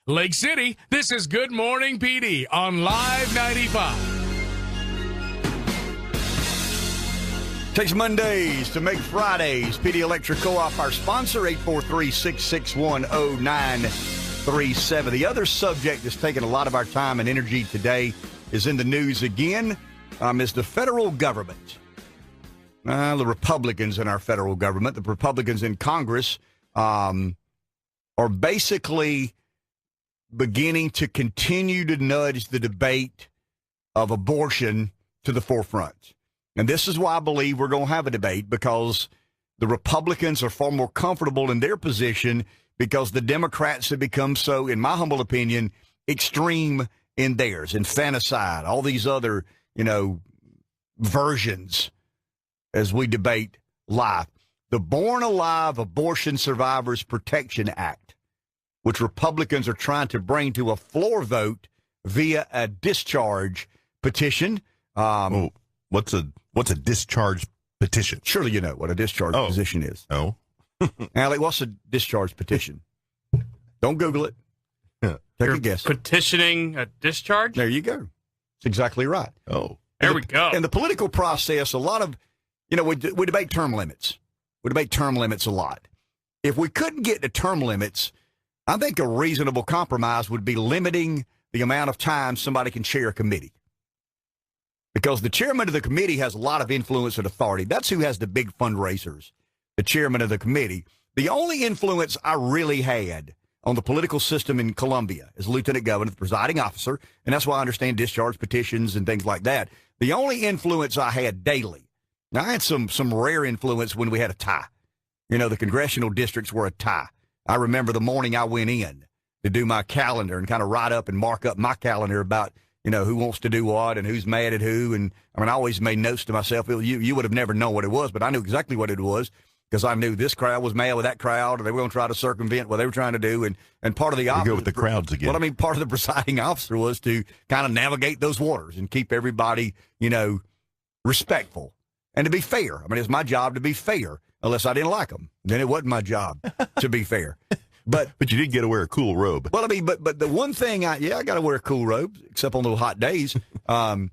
Lake City, this is Good Morning PD on Live 95. Takes Mondays to make Fridays. PD Electric Co-op, our sponsor, 843-661-0937. The other subject that's taken a lot of our time and energy today is in the news again, is the federal government. The Republicans in our federal government, the Republicans in Congress, are basically beginning to continue to nudge the debate of abortion to the forefront. And this is why I believe we're going to have a debate, because the Republicans are far more comfortable in their position because the Democrats have become so, in my humble opinion, extreme in theirs, infanticide, all these other, versions as we debate life. The Born Alive Abortion Survivors Protection Act, which Republicans are trying to bring to a floor vote via a discharge petition. What's a discharge petition? Surely you know what a discharge petition is. Oh. Alec, what's a discharge petition? Don't Google it. Take a guess. Petitioning a discharge? There you go. That's exactly right. Oh. There we go. In the political process, a lot of, we debate term limits. We debate term limits a lot. If we couldn't get to term limits, I think a reasonable compromise would be limiting the amount of time somebody can chair a committee. Because the chairman of the committee has a lot of influence and authority. That's who has the big fundraisers, the chairman of the committee. The only influence I really had on the political system in Columbia as lieutenant governor, the presiding officer, and that's why I understand discharge petitions and things like that. The only influence I had daily, now I had some rare influence when we had a tie. The congressional districts were a tie. I remember the morning I went in to do my calendar and kind of write up and mark up my calendar about, who wants to do what and who's mad at who. And I always made notes to myself. You would have never known what it was, but I knew exactly what it was because I knew this crowd was mad with that crowd, and they were going to try to circumvent what they were trying to do. And part of the go with the crowds again. Well, part of the presiding officer was to kind of navigate those waters and keep everybody, respectful and to be fair. It's my job to be fair. Unless I didn't like them, then it wasn't my job to be fair. But you did get to wear a cool robe. Well, but the one thing I got to wear a cool robe, except on those hot days. The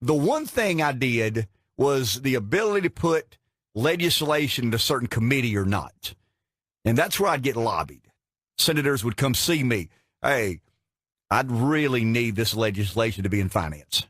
one thing I did was the ability to put legislation in a certain committee or not. And that's where I'd get lobbied. Senators would come see me. Hey, I'd really need this legislation to be in finance.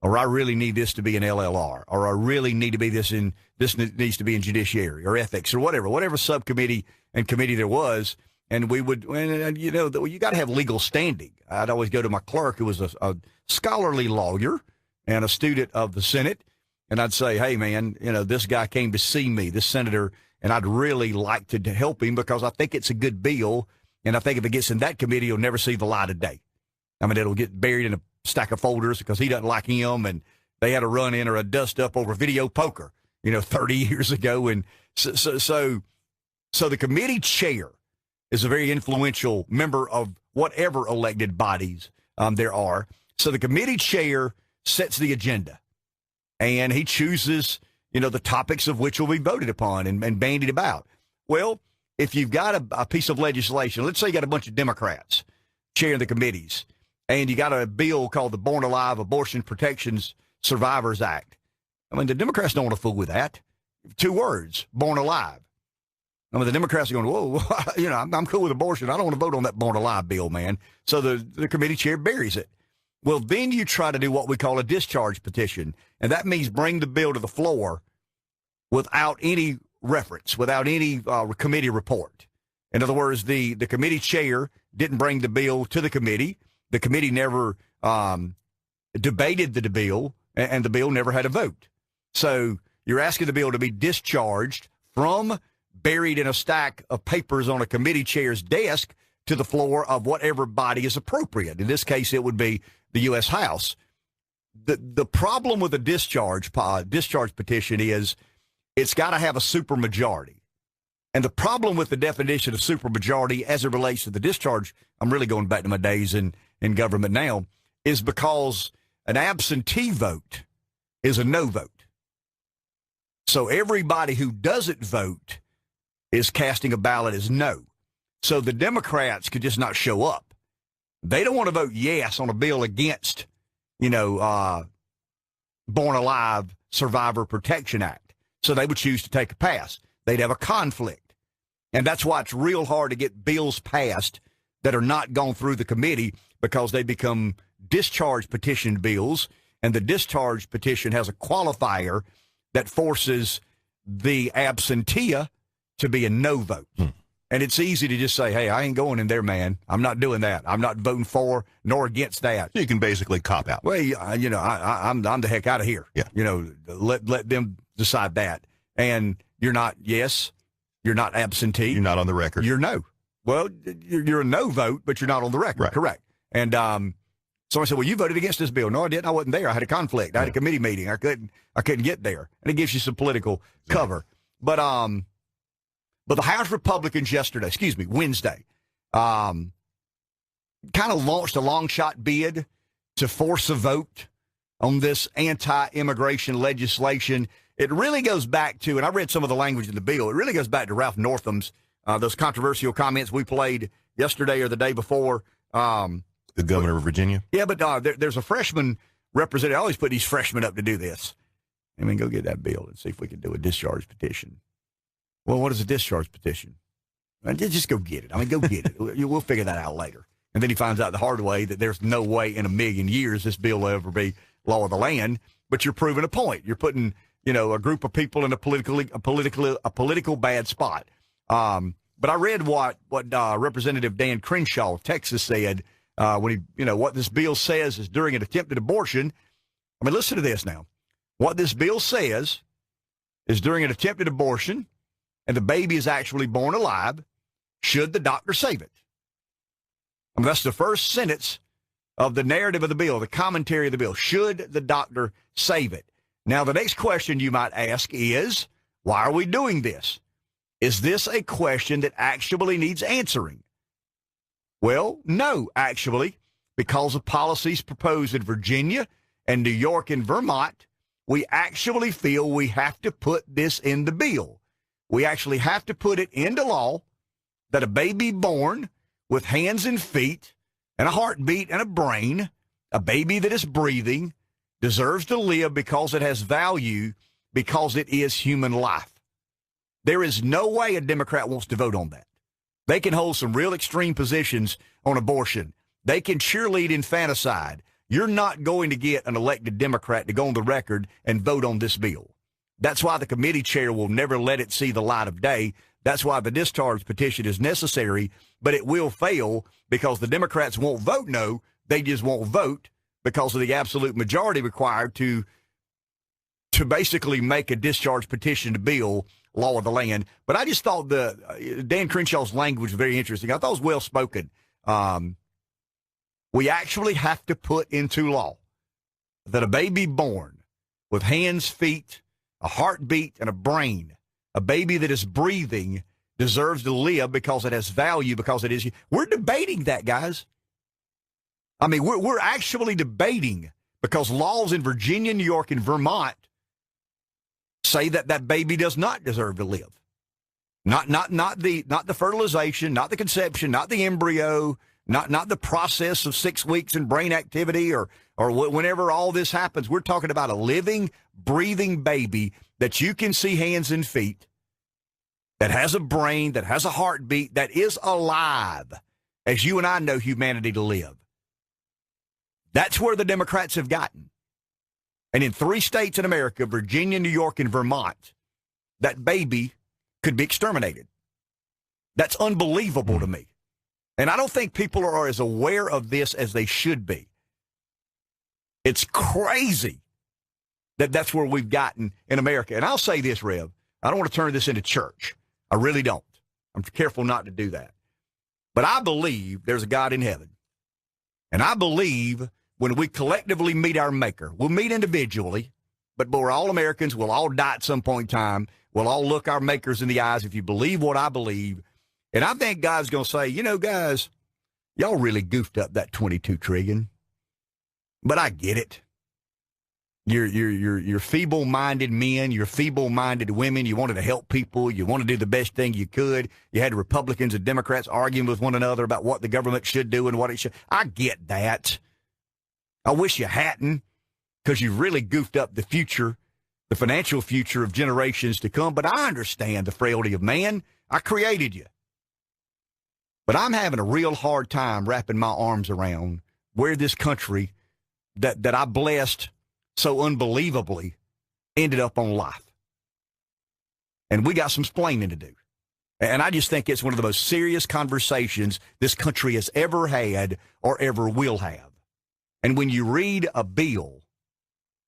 Or I really need this to be an LLR, or I really need to be this needs to be in judiciary or ethics or whatever subcommittee and committee there was. And we would, you got to have legal standing. I'd always go to my clerk, who was a scholarly lawyer and a student of the Senate. And I'd say, hey man, this guy came to see me, this senator, and I'd really like to help him because I think it's a good bill. And I think if it gets in that committee, it'll never see the light of day. It'll get buried in a stack of folders because he doesn't like him, and they had a run in or a dust up over video poker, 30 years ago. And so the committee chair is a very influential member of whatever elected bodies there are. So the committee chair sets the agenda, and he chooses, the topics of which will be voted upon and bandied about. Well, if you've got a piece of legislation, let's say you got a bunch of Democrats chairing the committees, and you got a bill called the Born Alive Abortion Protections Survivors Act. The Democrats don't want to fool with that. 2 words, born alive. The Democrats are going, whoa, I'm cool with abortion. I don't want to vote on that Born Alive bill, man. So the committee chair buries it. Well, then you try to do what we call a discharge petition, and that means bring the bill to the floor without any reference, without any committee report. In other words, the committee chair didn't bring the bill to the committee. The committee never debated the bill, and the bill never had a vote. So you're asking the bill to be discharged from buried in a stack of papers on a committee chair's desk to the floor of whatever body is appropriate. In this case, it would be the U.S. House. The problem with a discharge petition is it's got to have a supermajority. And the problem with the definition of supermajority as it relates to the discharge, I'm really going back to my days in government now, is because an absentee vote is a no vote. So everybody who doesn't vote is casting a ballot as no. So the Democrats could just not show up. They don't want to vote yes on a bill against, Born Alive Survivor Protection Act. So they would choose to take a pass. They'd have a conflict. And that's why it's real hard to get bills passed that are not gone through the committee, because they become discharge petition bills, and the discharge petition has a qualifier that forces the absentee to be a no vote. And it's easy to just say, hey, I ain't going in there, man. I'm not doing that. I'm not voting for nor against that. You can basically cop out. Well, I'm the heck out of here. Yeah. Let them decide that. And you're not yes, you're not absentee. You're not on the record. You're no. Well, you're a no vote, but you're not on the record. Right. Correct. And someone said, well, you voted against this bill. No, I didn't. I wasn't there. I had a conflict. I had a committee meeting. I couldn't get there. And it gives you some political cover. But the House Republicans Wednesday, kind of launched a long shot bid to force a vote on this anti-immigration legislation. It really goes back to, and I read some of the language in the bill, it really goes back to Ralph Northam's, those controversial comments we played yesterday or the day before. The governor of Virginia? Yeah, but there's a freshman representative. I always put these freshmen up to do this. I mean, go get that bill and see if we can do a discharge petition. Well, what is a discharge petition? Just go get it. I mean, go get it. We'll figure that out later. And then he finds out the hard way that there's no way in a million years this bill will ever be law of the land. But you're proving a point. You're putting, a group of people in a political bad spot. But I read what Representative Dan Crenshaw of Texas said when he, what this bill says is during an attempted abortion. I mean, listen to this now. What this bill says is during an attempted abortion, and the baby is actually born alive, should the doctor save it? I mean, that's the first sentence of the narrative of the bill, the commentary of the bill. Should the doctor save it? Now, the next question you might ask is, why are we doing this? Is this a question that actually needs answering? Well, no, actually, because of policies proposed in Virginia and New York and Vermont, we actually feel we have to put this in the bill. We actually have to put it into law that a baby born with hands and feet and a heartbeat and a brain, a baby that is breathing, deserves to live because it has value, because it is human life. There is no way a Democrat wants to vote on that. They can hold some real extreme positions on abortion. They can cheerlead infanticide. You're not going to get an elected Democrat to go on the record and vote on this bill. That's why the committee chair will never let it see the light of day. That's why the discharge petition is necessary, but it will fail because the Democrats won't vote no. They just won't vote because of the absolute majority required to basically make a discharge petition to bill law of the land. But I just thought Dan Crenshaw's language was very interesting. I thought it was well spoken. We actually have to put into law that a baby born with hands, feet, a heartbeat, and a brain, a baby that is breathing, deserves to live because it has value, because it is. We're debating that, guys. I mean, we're actually debating because laws in Virginia, New York, and Vermont say that that baby does not deserve to live. Not the fertilization, not the conception, not the embryo, not the process of 6 weeks in brain activity or whenever all this happens. We're talking about a living, breathing baby that you can see hands and feet, that has a brain, that has a heartbeat, that is alive, as you and I know humanity to live. That's where the Democrats have gotten. And in 3 states in America, Virginia, New York, and Vermont, that baby could be exterminated. That's unbelievable to me. And I don't think people are as aware of this as they should be. It's crazy that that's where we've gotten in America. And I'll say this, Rev, I don't want to turn this into church. I really don't. I'm careful not to do that. But I believe there's a God in heaven. And I believe when we collectively meet our maker, we'll meet individually, but we're all Americans. We'll all die at some point in time. We'll all look our makers in the eyes if you believe what I believe. And I think God's going to say, guys, y'all really goofed up that 22 trillion. But I get it. You're feeble-minded men, you're feeble-minded women. You wanted to help people. You want to do the best thing you could. You had Republicans and Democrats arguing with one another about what the government should do and what it should. I get that. I wish you hadn't, because you really goofed up the future, the financial future of generations to come. But I understand the frailty of man. I created you. But I'm having a real hard time wrapping my arms around where this country that I blessed so unbelievably ended up on life. And we got some splaining to do. And I just think it's one of the most serious conversations this country has ever had or ever will have. And when you read a bill,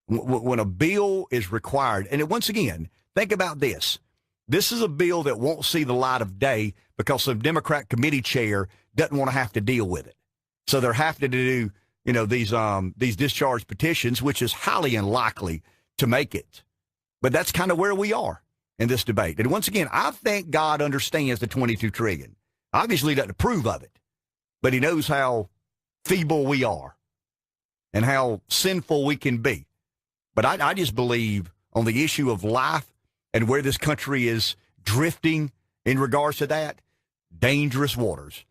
when a bill is required, and once again, think about this. This is a bill that won't see the light of day because some Democrat committee chair doesn't want to have to deal with it. So they're having to do, these discharge petitions, which is highly unlikely to make it. But that's kind of where we are in this debate. And once again, I think God understands the $22 trillion. Obviously, he doesn't approve of it, but he knows how feeble we are and how sinful we can be. But I just believe on the issue of life and where this country is drifting in regards to that, dangerous waters.